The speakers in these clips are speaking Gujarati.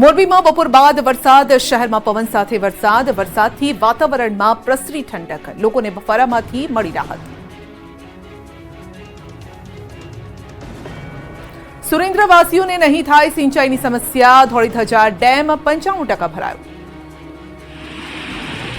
મોરબીમાં બપોર બાદ વરસાદ, શહેરમાં પવન સાથે વરસાદથી વાતાવરણમાં પ્રસરી ઠંડક, લોકોને બફારામાંથી મળી રાહત। સુરેન્દ્રવાસીઓને નહીં થાય સિંચાઈની સમસ્યા, ધોળીધજા ડેમ 95% ભરાયો।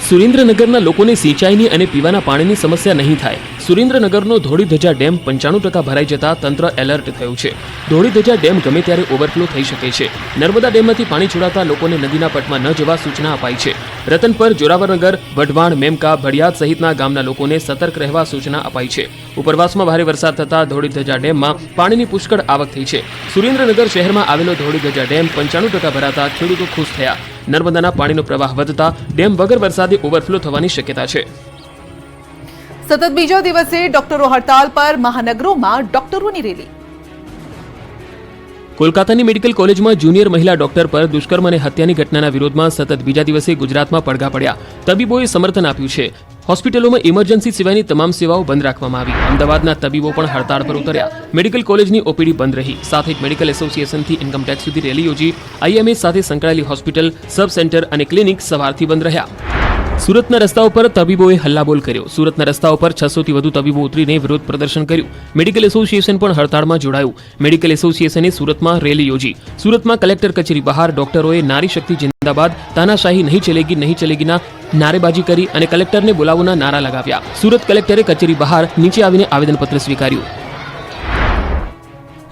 સુરેન્દ્રનગરના લોકોને સિંચાઈની અને પીવાના પાણીની સમસ્યા નહીં થાય। સુરેન્દ્રનગરનો ધોળીધજા ડેમ 95% ભરાઈ જતા તંત્ર એલર્ટ થયું છે। ધોળીધજા ડેમ ગમે ત્યારે ઓવરફ્લો થઈ શકે છે। નર્મદા ડેમમાંથી પાણી છોડાતા લોકોને નદીના પટમાં ન જવા સૂચના અપાઈ છે। રતનપર, જોરાવરનગર, વઢવાણ, મેમકા, ભડિયાદ સહિતના ગામના લોકોને સતર્ક રહેવા સૂચના અપાઈ છે। ઉપરવાસમાં ભારે વરસાદ થતા ધોળીધજા ડેમમાં પાણીની પુષ્કળ આવક થઈ છે। સુરેન્દ્રનગર શહેરમાં આવેલો ધોળીધજા ડેમ 95% ભરાતા ખેડૂતો ખુશ થયા। નર્મદાના પાણીનો પ્રવાહ વધતા ડેમ વગર વરસાદે ઓવરફ્લો થવાની શક્યતા છે। સતત બીજા દિવસે ડોક્ટરો હડતાલ પર, મહાનગરોમાં ડોક્ટરોની રેલી। કોલકાતાની મેડિકલ કોલેજમાં જુનિયર મહિલા ડોક્ટર પર દુષ્કર્મ અને હત્યાની ઘટનાના વિરોધમાં સતત બીજા દિવસે ગુજરાતમાં પડઘા પડ્યા। તબીબોએ સમર્થન આપ્યું છે। હોસ્પિટલોમાં ઇમરજન્સી સિવાયની તમામ સેવાઓ બંધ રાખવામાં આવી। અમદાવાદના તબીબો પણ હડતાળ પર ઉતર્યા। મેડિકલ કોલેજની ઓપીડી બંધ રહી। સાથે જ મેડિકલ એસોસિએશનથી ઇન્કમટેક્સ સુધી રેલી યોજી। આઈએમએ સાથે સંકળાયેલી હોસ્પિટલ, સબ સેન્ટર અને ક્લિનિક સવારથી બંધ રહ્યા। સુરતના રસ્તાઓ પર તબીબોએ હલ્લાબોલ કર્યો। સુરતના રસ્તાઓ પર 600 થી વધુ તબીબો ઉતરીને વિરોધ પ્રદર્શન કર્યું। મેડિકલ એસોસિએશન પણ હડતાળમાં જોડાયું। મેડિકલ એસોસિએશને સુરતમાં રેલી યોજી। સુરતમાં કલેક્ટર કચેરી બહાર ડોક્ટરોએ નારી શક્તિ જિંદાબાદ, તાનાશાહી નહીં ચલેગીના નારેબાજી કરી અને કલેક્ટરને બોલાવવાના નારા લગાવ્યા। સુરત કલેક્ટરે કચેરી બહાર નીચે આવીને આવેદનપત્ર સ્વીકાર્યું।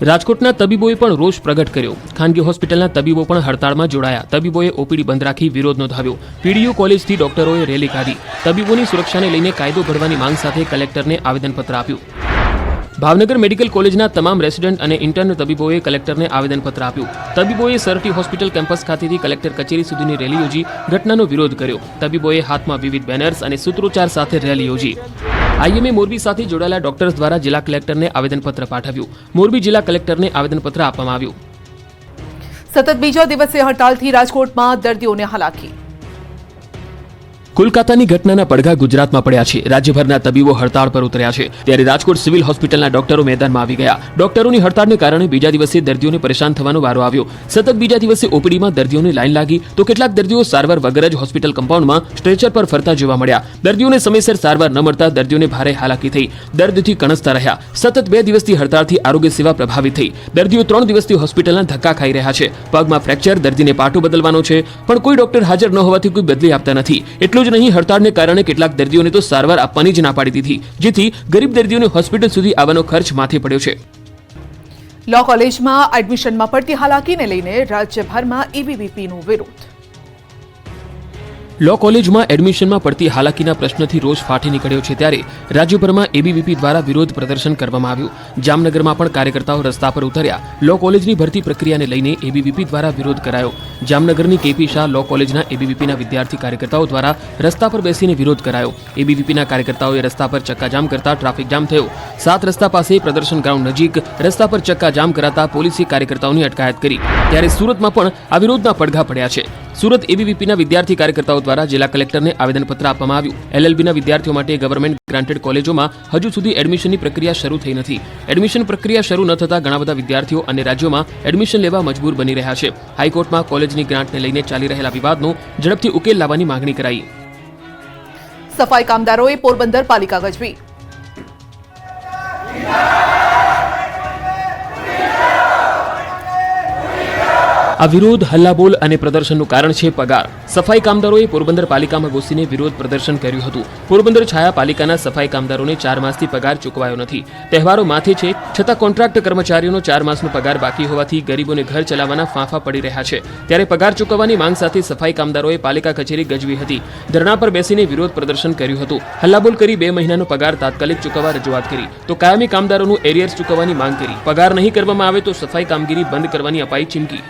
રાજકોટના તબીબોએ પણ રોષ પ્રગટ કર્યો। ખાનગી હોસ્પિટલના તબીબો પણ હડતાળમાં જોડાયા। તબીબોએ ઓપીડી બંધ રાખી વિરોધ નોંધાવ્યો। પીડીયુ કોલેજથી ડોક્ટરોએ રેલી કાઢી। તબીબોની સુરક્ષાને લઈને કાયદો ઘડવાની માંગ સાથે કલેક્ટરને આવેદનપત્ર આપ્યું। ભાવનગર મેડિકલ કોલેજના તમામ રેસિડેન્ટ અને ઇન્ટર્ન તબીબોએ કલેક્ટરને આવેદનપત્ર આપ્યું। તબીબોએ સરટી હોસ્પિટલ કેમ્પસ ખાતેથી કલેક્ટર કચેરી સુધીની રેલી યોજી ઘટનાનો વિરોધ કર્યો। તબીબોએ હાથમાં વિવિધ બેનર્સ અને સૂત્રોચ્ચાર સાથે રેલી યોજી। આઈએમએ મોરબી સાથે જોડાયેલા ડોક્ટર્સ દ્વારા જિલ્લા કલેક્ટરને આવેદનપત્ર પાઠવ્યું। મોરબી જિલ્લા કલેક્ટરને આવેદનપત્ર આપવામાં આવ્યું। સતત બીજા દિવસે હડતાલથી રાજકોટમાં દર્દીઓને હાલાકી। કોલકાતાની ઘટનાના પડઘા ગુજરાતમાં પડ્યા છે। રાજ્યભરના તબીબો હડતાળ પર ઉતર્યા છે। ત્યારે રાજકોટ સિવિલ હોસ્પિટલના ડોક્ટરો મેદાનમાં આવી ગયા। ડોક્ટરોની હડતાળને કારણે બીજા દિવસે દર્દીઓને પરેશાન થવાનો વારો આવ્યો। સતત બીજા દિવસે ઓપીડીમાં દર્દીઓની લાઈન લાગી તો કેટલાક દર્દીઓ સારવાર વગર જ હોસ્પિટલ કમ્પાઉન્ડમાં સ્ટ્રેચર પર ફરતા જોવા મળ્યા। દર્દીઓને સમયસર સારવાર ન મળતા દર્દીઓને ભારે હાલાકી થઈ, દર્દથી કણસતા રહ્યા। સતત 2 દિવસથી હડતાળથી આરોગ્ય સેવા પ્રભાવિત થઈ। દર્દીઓ 3 દિવસથી હોસ્પિટલના ધક્કા ખાઈ રહ્યા છે। પગમાં ફ્રેક્ચર, દર્દીને પાટો બદલવાનો છે, પણ કોઈ ડોક્ટર હાજર ન હોવાથી કોઈ બદલી આપતા નથી। એટલું જ નહીં, હડતાળને કારણે કેટલાક દર્દીઓને તો સારવાર આપવાની જ ના પાડી દીધી, જેથી ગરીબ દર્દીઓને હોસ્પિટલ સુધી આવવાનો ખર્ચ માથે પડ્યો છે। લો કોલેજમાં એડમિશનમાં પડતી હાલાકીને લઈને રાજ્યભરમાં એબીવીપીનો વિરોધ। લો કોલેજમાં એડમિશનમાં પડતી હાલાકીના પ્રશ્નથી રોષ ફાટી નીકળ્યો છે। ત્યારે રાજ્યભરમાં એબીવીપી દ્વારા વિરોધ પ્રદર્શન કરવામાં આવ્યું। જામનગરમાં પણ કાર્યકર્તાઓ રસ્તા પર ઉતર્યા। લો કોલેજની ભરતી પ્રક્રિયાને લઈને એબીવીપી દ્વારા વિરોધ કરાયો। જામનગરની કેપી શાહ લો કોલેજના એબીવીપીના વિદ્યાર્થી કાર્યકર્તાઓ દ્વારા રસ્તા પર બેસીને વિરોધ કરાયો। એબીવીપીના કાર્યકર્તાઓએ રસ્તા પર ચક્કાજામ કરતા ટ્રાફિક જામ થયો। 7 રસ્તા પાસે પ્રદર્શન ગ્રાઉન્ડ નજીક રસ્તા પર ચક્કાજામ કરાતા પોલીસે કાર્યકર્તાઓની અટકાયત કરી। ત્યારે સુરતમાં પણ આ વિરોધના પડઘા પડ્યા છે। સુરત એબીવીપીના વિદ્યાર્થી કાર્યકર્તાઓ દ્વારા જિલ્લા કલેક્ટરને આવેદનપત્ર આપવામાં આવ્યું। એલએલબીના વિદ્યાર્થીઓ માટે ગવર્મેન્ટ ગ્રાન્ટેડ કોલેજોમાં હજુ સુધી એડમિશનની પ્રક્રિયા શરૂ થઈ નથી। એડમિશન પ્રક્રિયા શરૂ ન થતાં ઘણા બધા વિદ્યાર્થીઓ અને રાજ્યોમાં એડમિશન લેવા મજબૂર બની રહ્યા છે। હાઈકોર્ટમાં કોલેજની ગ્રાન્ટને લઈને ચાલી રહેલા વિવાદનો ઝડપથી ઉકેલ લાવવાની માંગણી કરાઈ। સફાઈ કામદારોએ પોરબંદર પાલિકા ગજવી। આ વિરોધ, હલ્લાબોલ અને પ્રદર્શનનું કારણ છે પગાર। સફાઈ કામદારોએ પોરબંદર પાલિકામાં ઘૂસીને વિરોધ પ્રદર્શન કર્યું હતું। પોરબંદર છાયા પાલિકાના સફાઈ કામદારોને 4 માસથી પગાર ચૂકવાયો નથી। તહેવારો માથે છે, છતાં કોન્ટ્રાક્ટ કર્મચારીઓનો 4 માસનો પગાર બાકી હોવાથી ગરીબોને ઘર ચલાવવાના ફાંફા પડી રહ્યા છે। ત્યારે પગાર ચૂકવવાની માંગ સાથે સફાઈ કામદારોએ પાલિકા કચેરી ગજવી હતી। ધરણા પર બેસીને વિરોધ પ્રદર્શન કર્યું હતું। હલ્લાબોલ કરી 2 મહિનાનો પગાર તાત્કાલિક ચૂકવવા રજૂઆત કરી તો કાયમી કામદારોનું એરિયર્સ ચૂકવવાની માંગ કરી। પગાર નહીં કરવામાં આવે તો સફાઈ કામગીરી બંધ કરવાની અપાઈ ચીમકી।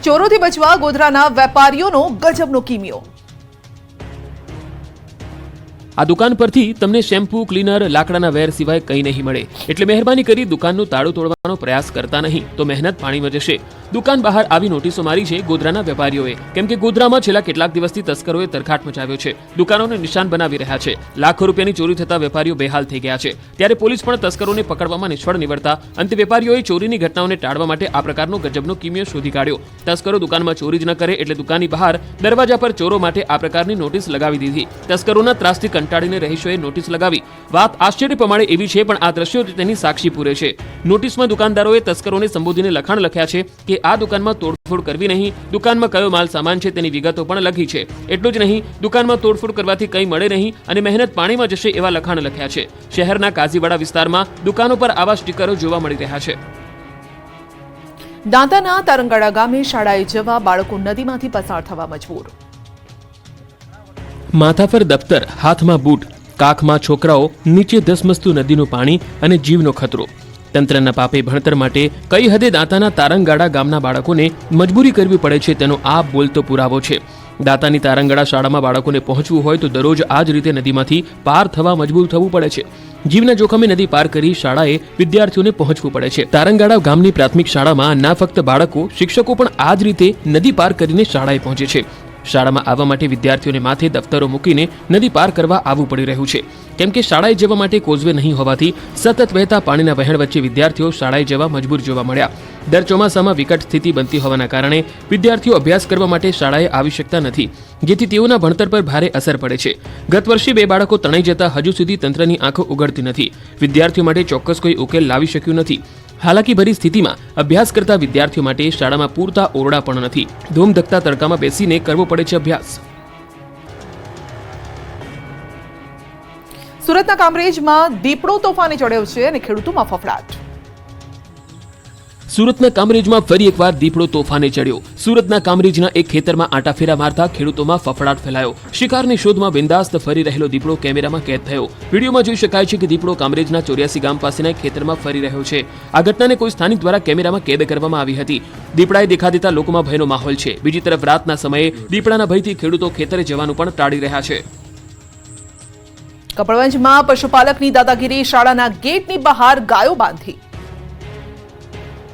ચોરોથી બચવા ગોધરાના વેપારીઓનો ગજબનો કિમિયો। આ દુકાન પરથી તમને શેમ્પૂ, ક્લીનર, લાકડાના વેર સિવાય કંઈ નહીં મળે, એટલે મહેરબાની કરી દુકાનનું તાળું તોડવાનો પ્રયાસ કરતા નહીં તો મહેનત પાણીમાં જશે। દુકાન બહાર આવી નોટિસો મારી છે ગોધરાના વેપારીઓએ, કેમ કે ગોધરામાં છેલ્લા કેટલાક દિવસથી તસ્કરોએ તરખાટ મચાવ્યો છે. દુકાનોને નિશાન બનાવી રહ્યા છે. લાખો રૂપિયાની ચોરી થતા વેપારીઓ બેહાલ થઈ ગયા છે. ત્યારે પોલીસ પણ તસ્કરોને પકડવામાં નિષ્ફળ નીવડતા અંતે વેપારીઓએ ચોરીની ઘટનાઓને ટાળવા માટે આ પ્રકારનો ગજબનો કિમિયો શોધી કાઢ્યો. તસ્કરો દુકાનમાં ચોરી જ ન કરે એટલે દુકાનની બહાર દરવાજા પર ચોરો માટે આ પ્રકારની નોટિસ લગાવી દીધી. તસ્કરોના ત્રાસથી કંટાળીને રહીશોએ નોટિસ લગાવી. વાત આશ્ચર્ય પ્રમાણે એવી છે, પણ આ દ્રશ્યો તેની સાક્ષી પૂરે છે. નોટિસમાં દુકાનદારોએ તસ્કરોને સંબોધીને લખાણ લખ્યા છે કે આ દુકાનમાં તોડફોડ કરવી નહીં, દુકાનમાં કયો માલ સામાન છે તેની વિગતો પણ લખી છે. એટલું જ નહીં, દુકાનમાં તોડફોડ કરવાથી કંઈ મળે નહીં અને મહેનત પાણીમાં જશે એવા લખાણ લખ્યા છે. શહેરના કાઝીવાડા વિસ્તારમાં દુકાનો પર આવા સ્ટીકરો જોવા મળી રહ્યા છે. દાંતાના તારંગાડા ગામે શાળાએ જવા બાળકો નદીમાંથી પસાર થવા મજબૂર. માથા પર દફતર, હાથમાં બૂટ, કાખમાં છોકરાઓ, નીચે ધસમસતું નદીનું પાણી અને જીવનો ખતરો. તંત્રના પાપે ભણતર માટે કઈ હદે દાંતાના તારંગાડા ગામના બાળકોને મજબૂરી કરવી પડે છે તેનો આ બોલતો પુરાવો છે. દાંતાની તારંગાડા શાળામાં બાળકોને પહોંચવું હોય તો દરરોજ આ જ રીતે નદીમાંથી પાર થવા મજબૂર થવું પડે છે. જીવના જોખમે નદી પાર કરી શાળાએ વિદ્યાર્થીઓને પહોંચવું પડે છે. તારંગાડા ગામની પ્રાથમિક શાળામાં ના ફક્ત બાળકો, શિક્ષકો પણ આ જ રીતે નદી પાર કરીને શાળાએ પહોંચે છે. શાળામાં આવવા માટે વિદ્યાર્થીઓને માથે દફતરો મૂકીને નદી પાર કરવા આવવું પડી રહ્યું છે, કેમ કે શાળાએ જવા માટે કોઝવે નહીં હોવાથી સતત વહેતા પાણીના વહેણ વચ્ચે વિદ્યાર્થીઓ શાળાએ જવા મજબૂર જોવા મળ્યા. દર ચોમાસામાં વિકટ સ્થિતિ બનતી હોવાના કારણે વિદ્યાર્થીઓ અભ્યાસ કરવા માટે શાળાએ આવી શકતા નથી, જેથી તેઓના ભણતર પર ભારે અસર પડે છે. ગત વર્ષે 2 બાળકો તણાઈ જતા હજુ સુધી તંત્રની આંખો ઉઘડતી નથી. વિદ્યાર્થીઓ માટે ચોક્કસ કોઈ ઉકેલ લાવી શક્યું નથી. હાલાકીભરી સ્થિતિમાં અભ્યાસ કરતા વિદ્યાર્થીઓ માટે શાળામાં પૂરતા ઓરડા પણ નથી. ધૂમધકતા તડકામાં બેસીને કરવો પડે છે અભ્યાસ. સુરતના કામરેજમાં દીપડો તોફાને ચડ્યો છે અને ખેડૂતોમાં ફફડાટ. સુરતના કામરેજમાં ફરી એકવાર દીપડો તોફાને ચડ્યો. સુરતના કામરેજના એક ખેતરમાં આંટાફેરા મારતા ખેડૂતોમાં ફફડાટ ફેલાયો. શિકારની શોધમાં બિંદાસ્ત ફરી રહેલો દીપડો કેમેરામાં કેદ થયો. વિડીયોમાં જોઈ શકાય છે કે દીપડો કામરેજના 84 ગામ પાસેના એક ખેતરમાં ફરી રહ્યો છે. આ ઘટનાને કોઈ સ્થાનિક દ્વારા કેમેરામાં કેદ કરવામાં આવી હતી. દીપડાએ દેખા દેતા લોકોમાં ભયનો માહોલ છે. બીજી તરફ રાતના સમયે દીપડાના ભયથી ખેડૂતો ખેતરે જવાનું પણ ટાળી રહ્યા છે. કપડવંજમાં પશુપાલકની દાદાગીરી, શાળાના ગેટની બહાર ગાયો બાંધી.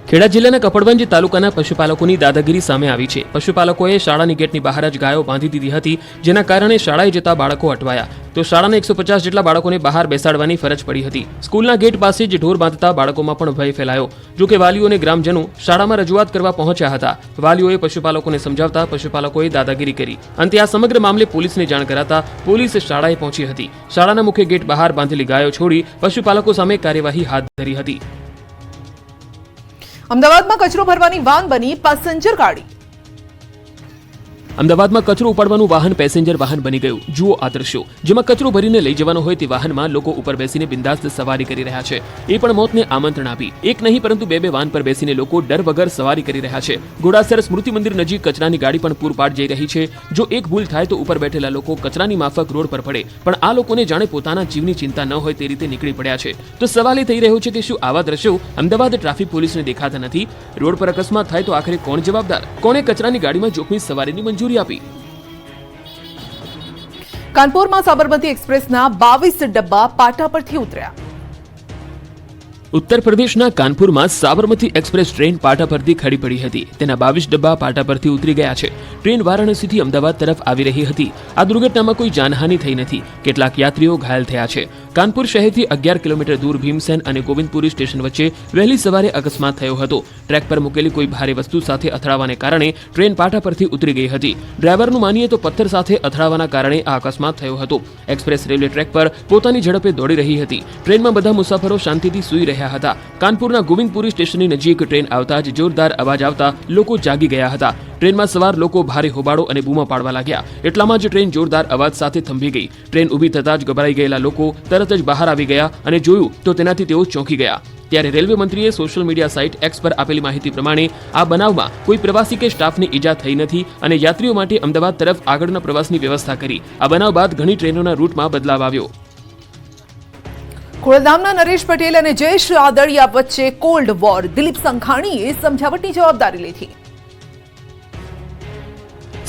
ખેડા જિલ્લાના કપડવંજ તાલુકાના પશુપાલકોની દાદાગીરી સામે આવી છે. પશુપાલકોએ શાળાની ગેટની બહાર જ ગાયો બાંધી દીધી હતી, જેના કારણે શાળાએ જતા બાળકો અટવાયા તો શાળાના 150 જેટલા બાળકોને બહાર બેસાડવાની ફરજ પડી હતી. સ્કૂલના ગેટ પાસે જ ઢોર બાંધતા બાળકોમાં પણ ભય ફેલાયો. જો કે વાલીઓ અને ગ્રામજનો શાળામાં રજૂઆત કરવા પહોંચ્યા હતા. વાલીઓએ પશુપાલકોને સમજાવતા પશુપાલકોએ દાદાગીરી કરી. અંતે આ સમગ્ર મામલે પોલીસને જાણ કરાતા પોલીસ શાળાએ પહોંચી હતી. શાળાના મુખ્ય ગેટ બહાર બાંધેલી ગાયો છોડી પશુપાલકો સામે કાર્યવાહી હાથ ધરી હતી. અમદાવાદમાં કચરો ભરવાની વાન બની પેસેન્જર ગાડી. અમદાવાદમાં કચરો ઉપાડવાનું વાહન પેસેન્જર વાહન બની ગયું. જુઓ આ દ્રશ્યો, જેમાં કચરો ભરીને લઈ જવાનો હોય તે વાહનમાં લોકો ઉપર બેસીને બિંદાસ્ત સવારી કરી રહ્યા છે. એ પણ મોતને આમંત્રણ આપી. એક નહીં પરંતુ 2 વાન પર બેસીને લોકો ડર વગર સવારી કરી રહ્યા છે. ઘોડાસર સ્મૃતિ મંદિર નજીક કચરાની ગાડી પણ પૂરપાટ જઈ રહી છે. જો એક ભૂલ થાય તો ઉપર બેઠેલા લોકો કચરાની માફક રોડ પર પડે, પણ આ લોકોને જાણે પોતાના જીવની ચિંતા ન હોય તે રીતે નીકળી પડ્યા છે. તો સવાલ એ થઈ રહ્યો છે કે શું આવા દ્રશ્યો અમદાવાદ ટ્રાફિક પોલીસને દેખાતા નથી? રોડ પર અકસ્માત થાય તો આખરે કોણ જવાબદાર? કોણે કચરાની ગાડીમાં જોખમી સવારીની મંજૂરી આપી? કાનપુરમાં સાબરમતી એક્સપ્રેસના 22 ડબ્બા પાટા પરથી ઉતર્યા. ઉત્તર પ્રદેશના કાનપુરમાં સાબરમતી એક્સપ્રેસ ટ્રેન પાટા પરથી ખડી પડી હતી. તેના 22 ડબ્બા પાટા પરથી ઉતરી ગયા છે. ટ્રેન વારાણસીથી અમદાવાદ તરફ આવી રહી હતી. આ દુર્ઘટનામાં કોઈ જાનહાનિ થઈ નથી. કેટલાક યાત્રીઓ ઘાયલ થયા છે. કાનપુર શહેરથી 11 કિલોમીટર દૂર ભીમસેન અને ગોવિંદપુરી સ્ટેશન વચ્ચે વહેલી સવારે અકસ્માત થયો હતો. ટ્રેક પર મૂકેલી કોઈ ભારે વસ્તુ સાથે અથડાવાને કારણે ટ્રેન પાટા પરથી ઉતરી ગઈ હતી. ડ્રાઈવરનું માનીએ તો પથ્થર સાથે અથડાવાના કારણે આ અકસ્માત થયો હતો. એક્સપ્રેસ રેલવે ટ્રેક પર પોતાની ઝડપે દોડી રહી હતી. ટ્રેનમાં બધા મુસાફરો શાંતિથી સૂઈ રહ્યા હતા. કાનપુરના ગોવિંદપુરી સ્ટેશનની નજીક ટ્રેન આવતા જ જોરદાર અવાજ આવતા લોકો જાગી ગયા હતા. ટ્રેનમાં સવાર લોકો ભારે હોબાળો અને બૂમા પાડવા લાગ્યા. એટલામાં જ ટ્રેન જોરદાર અવાજ સાથે થંભી ગઈ. ટ્રેન ઊભી થતાં જ ગભરાઈ ગયેલા લોકો તરત જ બહાર આવી ગયા અને જોયું તો તેનાથી તેઓ ચોંકી ગયા. ત્યારે રેલવે મંત્રીએ સોશિયલ મીડિયા સાઇટ એક્સ પર આપેલી માહિતી પ્રમાણે આ બનાવમાં કોઈ પ્રવાસી કે સ્ટાફને ઈજા થઈ નથી અને યાત્રીઓ માટે અમદાવાદ તરફ આગળના પ્રવાસની વ્યવસ્થા કરી. આ બનાવ બાદ ઘણી ટ્રેનોના રૂટમાં બદલાવ આવ્યો. ખોડલધામના નરેશ પટેલ અને જયેશ આદડિયા વચ્ચે કોલ્ડ વોર. દિલીપ સંઘાણીએ સમજાવટની જવાબદારી લીધી.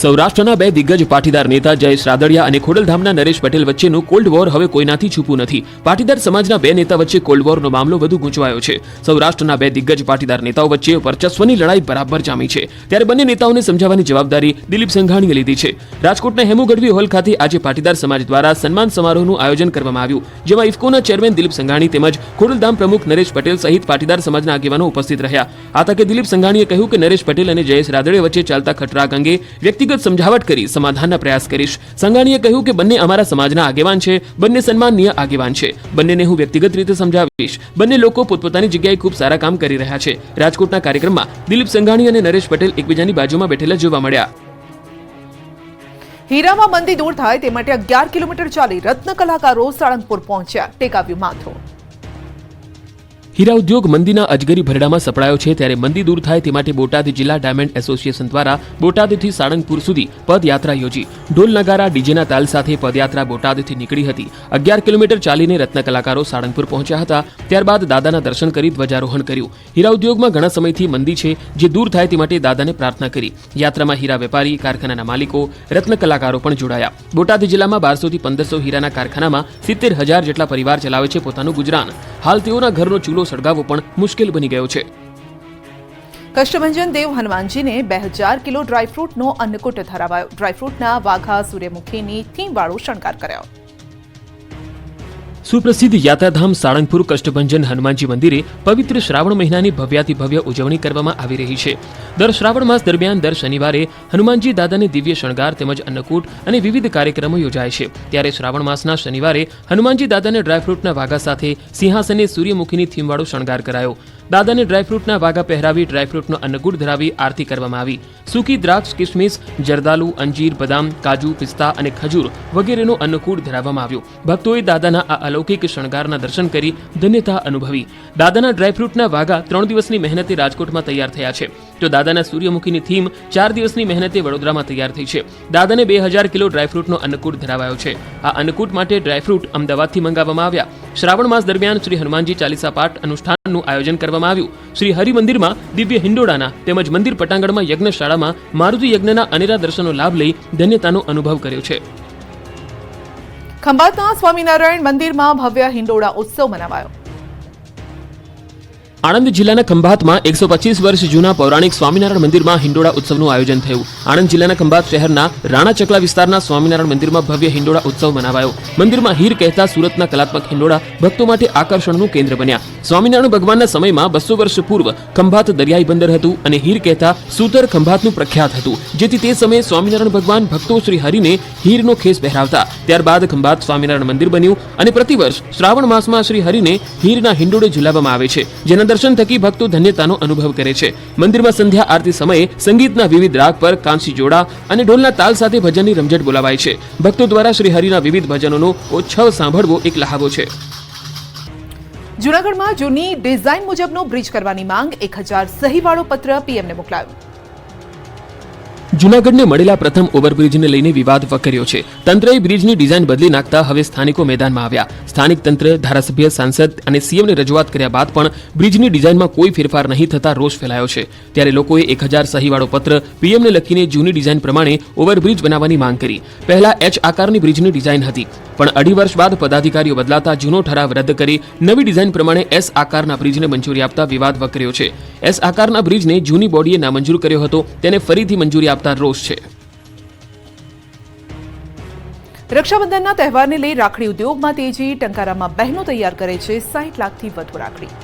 સૌરાષ્ટ્રના બે દિગ્ગજ પાટીદાર નેતા જયેશ રાદડિયા અને ખોડલધામના નરેશ પટેલ વચ્ચેનું કોલ્ડ વોર હવે કોઈનાથી છૂપું નથી. પાટીદાર સમાજના બે નેતા વચ્ચે કોલ્ડ વોરનો મામલો વધુ ગૂંચવાયો છે. સૌરાષ્ટ્રના બે દિગ્ગજ પાટીદાર નેતાઓ વચ્ચે વર્ચસ્વની લડાઈ બરાબર જામી છે. ત્યારે બંને નેતાઓને સમજાવવાની જવાબદારી દિલીપ સંઘાણીએ લીધી છે. રાજકોટના હેમુ ગઢવી હોલ ખાતે આજે પાટીદાર સમાજ દ્વારા સન્માન સમારોહનું આયોજન કરવામાં આવ્યું, જેમાં ઇફકોના ચેરમેન દિલીપ સંઘાણી તેમજ ખોડલધામ પ્રમુખ નરેશ પટેલ સહિત પાટીદાર સમાજના આગેવાનો ઉપસ્થિત રહ્યા. આ તકે દિલીપ સંઘાણીએ કહ્યું કે નરેશ પટેલ અને જયેશ રાદડિયા વચ્ચે ચાલતા ખટરાગ અંગે વ્યક્તિગત સમજાવટ કરી સમાધાનના પ્રયાસ કરીશ. સંઘાણીએ કહ્યું કે બંને અમારા સમાજના આગેવાન છે, બંને સન્માનનીય આગેવાન છે, બંનેને હું વ્યક્તિગત રીતે સમજાવીશ. બંને લોકો પોતપોતાની જગ્યાએ ખૂબ સારા કામ કરી રહ્યા છે. રાજકોટના કાર્યક્રમમાં દિલીપ સંઘાણી અને નરેશ પટેલ એકબીજાની બાજુમાં બેઠેલા જોવા મળ્યા. હીરામાં મંદી દૂર થાય તે માટે 11 કિલોમીટર ચાલી રત્ન કલાકારો સાળંગપુર પહોંચ્યા, ટેકાવ્યું માથું. હીરા ઉદ્યોગ મંદીના અજગરી ભરડામાં સપડાયો છે, ત્યારે મંદી દૂર થાય તે માટે બોટાદ જિલ્લા ડાયમંડ એસોસિએશન દ્વારા બોટાદથી સાળંગપુર સુધી પદયાત્રા યોજી. ઢોલ નગારા ડીજેના તાલ સાથે પદયાત્રા બોટાદથી નીકળી હતી. 11 કિલોમીટર ચાલીને રત્ન કલાકારો સાળંગપુર પહોંચ્યા હતા. ત્યારબાદ દાદાના દર્શન કરી ધ્વજારોહણ કર્યું. હીરા ઉદ્યોગમાં ઘણા સમયથી મંદી છે, જે દૂર થાય તે માટે દાદાને પ્રાર્થના કરી. યાત્રામાં હીરા વેપારી, કારખાનાના માલિકો, રત્ન કલાકારો પણ જોડાયા. બોટાદ જિલ્લામાં 1200 થી 1500 હીરાના કારખાનામાં 70,000 જેટલા પરિવાર ચલાવે છે પોતાનું ગુજરાન. હાલ તેઓના ઘરનો ચૂલો સળગાવવો પણ મુશ્કેલ બની ગયો છે. કષ્ટભંજન દેવ હનુમાનજીને 2000 કિલો ડ્રાયફ્રૂટનો અન્નકૂટ ધરાવાયો. ડ્રાયફ્રૂટના વાઘા સૂર્યમુખીની થીમવાળો શણગાર કર્યો. સુપ્રસિદ્ધ યાત્રાધામ સાળંગપુર કષ્ટભંજન હનુમાનજી મંદિરે પવિત્ર શ્રાવણ મહિનાની ભવ્યાતિ ભવ્ય ઉજવણી કરવામાં આવી રહી છે. દર શ્રાવણ માસ દરમિયાન દર શનિવારે હનુમાનજી દાદાને દિવ્ય શણગાર તેમજ અન્નકૂટ અને વિવિધ કાર્યક્રમો યોજાય છે. ત્યારે શ્રાવણ માસના શનિવારે હનુમાનજી દાદાને ડ્રાયફ્રૂટના વાઘા સાથે સિંહાસને સૂર્યમુખીની થીમવાળો શણગાર કરાયો. દાદાને ડ્રાયફ્રૂટના વાઘા પહેરાવી ડ્રાયફ્રૂટનો અન્નકૂટ ધરાવી આરતી કરવામાં આવી. સૂકી દ્રાક્ષ, કિસમિસ, જરદાલુ, અંજીર, બદામ, કાજુ, પિસ્તા અને ખજૂર વગેરેનો અન્નકૂટ ધરાવવામાં આવ્યો. ભક્તોએ દાદાના આ અલૌકિક શણગારના દર્શન કરી ધન્યતા અનુભવી. દાદાના ડ્રાયફ્રૂટના વાઘા 3 દિવસની મહેનતે રાજકોટમાં તૈયાર થયા છે, તો દાદાના સૂર્યમુખીની થીમ 4 દિવસની મહેનતે વડોદરામાં તૈયાર થઈ છે. દાદાને 2000 કિલો ડ્રાયફ્રૂટનો અન્નકૂટ ધરાવાયો છે. આ અન્નકૂટ માટે ડ્રાયફ્રૂટ અમદાવાદથી મંગાવવામાં આવ્યા. શ્રાવણ માસ દરમિયાન શ્રી હનુમાનજી ચાલીસા પાઠ અનુષ્ઠાનનું આયોજન કરવામાં આવ્યું. શ્રી હરિ મંદિરમાં દિવ્ય હિંડોળાના તેમજ મંદિર પટાંગણમાં યજ્ઞશાળામાં મારુતિ યજ્ઞના અનેરા દર્શનનો લાભ લઈ ધન્યતાનો અનુભવ કર્યો છે. ખંભાતના સ્વામિનારાયણ મંદિરમાં ભવ્ય હિંડોળા ઉત્સવ મનાવાયો. આણંદ જિલ્લાના ખંભાતમાં 125 વર્ષ જૂના પૌરાણિક સ્વામિનારાયણ મંદિરમાં હિંડોળા ઉત્સવનું આયોજન થયું. આણંદ જિલ્લાના ખંભાત શહેરના રાણા ચકલા વિસ્તારના સ્વામિનારાયણ મંદિરમાં ભવ્ય હિંડોળા ઉત્સવ મનાવાયો. મંદિરમાં હીર કહેતા સુરતના કલાત્મક હિંડોળા ભક્તો માટે આકર્ષણનું કેન્દ્ર બન્યા. સ્વામિનારાયણ ભગવાનના સમયમાં 200 વર્ષ પૂર્વ ખંભાત દરિયાઈ બંદર હતું અને હીર કહેતા સૂતર ખંભાતનું પ્રખ્યાત હતું, જેથી તે સમયે સ્વામિનારાયણ ભગવાન ભક્તો શ્રી હરિને હીરનો ખેસ પહેરાવતા. ત્યારબાદ ખંભાત સ્વામિનારાયણ મંદિર બન્યું અને પ્રતિવર્ષ શ્રાવણ માસમાં શ્રી હરિને હીરના હિંડોળે ઝુલાવવામાં આવે છે, જેના દર્શન થકી ભક્તો ધન્યતાનો અનુભવ કરે છે. મંદિરમાં સંધ્યા આરતી સમયે સંગીતના વિવિધ રાગ પર કાંસી જોડા અને ઢોલના તાલ સાથે ભજનની રમઝટ બોલાવાય છે. ભક્તો દ્વારા શ્રી હરિના વિવિધ ભજનોનો ઉત્સવ સાંભળવો એક લહાવો છે. જૂનાગઢમાં જૂની ડિઝાઇન મુજબનો બ્રિજ કરવાની માંગ 1000 સહીવાળો પત્ર પીએમને મોકલાયો. જૂનાગઢને મળેલા પ્રથમ ઓવરબ્રિજને લઈને વિવાદ વકર્યો છે. તંત્રએ બ્રિજની ડિઝાઇન બદલી નાખતા હવે સ્થાનિકો મેદાનમાં આવ્યા. સ્થાનિક તંત્ર, ધારાસભ્ય, સાંસદ અને સીએમને રજૂઆત કર્યા બાદ પણ બ્રિજની ડિઝાઇનમાં કોઈ ફેરફાર નહીં થતા રોષ ફેલાયો છે. ત્યારે લોકોએ 1000 સહીવાળો પત્ર પીએમને લખીને જૂની ડિઝાઇન પ્રમાણે ઓવરબ્રિજ બનાવવાની માંગ કરી. પહેલા H આકારની બ્રિજની ડિઝાઇન હતી, પણ 2.5 વર્ષ બાદ પદાધિકારીઓ બદલાતા જૂનો ઠરાવ રદ કરી નવી ડિઝાઇન પ્રમાણે S આકારના બ્રિજને મંજૂરી આપતા વિવાદ વકર્યો છે. S આકારના બ્રિજને જૂની બોડીએ નામંજૂર કર્યો હતો, તેને ફરીથી મંજૂરી આપતા રોષ છે. રક્ષાબંધનના તહેવારને લઈ રાખડી ઉદ્યોગમાં તેજી. ટંકારામાં બહેનો તૈયાર કરે છે 60 લાખથી વધુ રાખડી.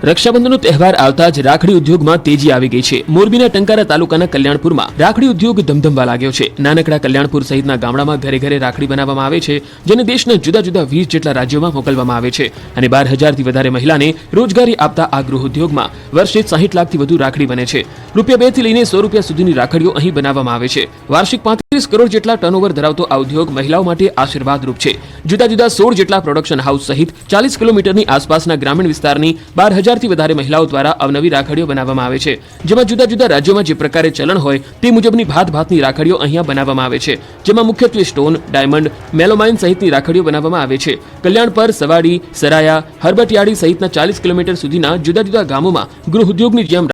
રક્ષાબંધનનો તહેવાર આવતા જ રાખડી ઉદ્યોગમાં તેજી આવી ગઈ છે. મોરબીના ટંકારા તાલુકાના કલ્યાણપુરમાં રાખડી ઉદ્યોગ ધમધમવા લાગ્યો છે. નાનકડા કલ્યાણપુર સહિતના ગામડામાં ઘરે ઘરે રાખડી બનાવવામાં આવે છે, જેને દેશના જુદા જુદા 20 જેટલા રાજ્યોમાં મોકલવામાં આવે છે અને 12,000થી વધારે મહિલાને રોજગારી આપતા આ ગૃહ ઉદ્યોગમાં વર્ષે 60 લાખથી વધુ રાખડી બને છે. ₹2 થી લઈને ₹100 સુધીની રાખડીઓ અહીં બનાવવામાં આવે છે. વાર્ષિક 35 કરોડ જેટલા ટર્નઓવર ધરાવતો આ ઉદ્યોગ મહિલાઓ માટે આશીર્વાદરૂપ છે. જુદા જુદા 16 જેટલા પ્રોડક્શન હાઉસ સહિત 40 કિલોમીટરની આસપાસના ગ્રામીણ વિસ્તારની 12,000થી વધારે મહિલાઓ દ્વારા અવનવી રાખડીઓ બનાવવામાં આવે છે, જેમાં જુદા જુદા રાજ્યોમાં જે પ્રકારે ચલણ હોય તે મુજબની ભાતભાતની રાખડીઓ અહીંયા બનાવવામાં આવે છે, જેમાં મુખ્યત્વે સ્ટોન, ડાયમંડ, મેલોમાઇન સહિતની રાખડીઓ બનાવવામાં આવે છે. કલ્યાણ પર, સવાડી, સરાયા, હરબટિયાળી સહિતના 40 કિલોમીટર સુધીના જુદા જુદા ગામોમાં ગૃહ ઉદ્યોગની જેમ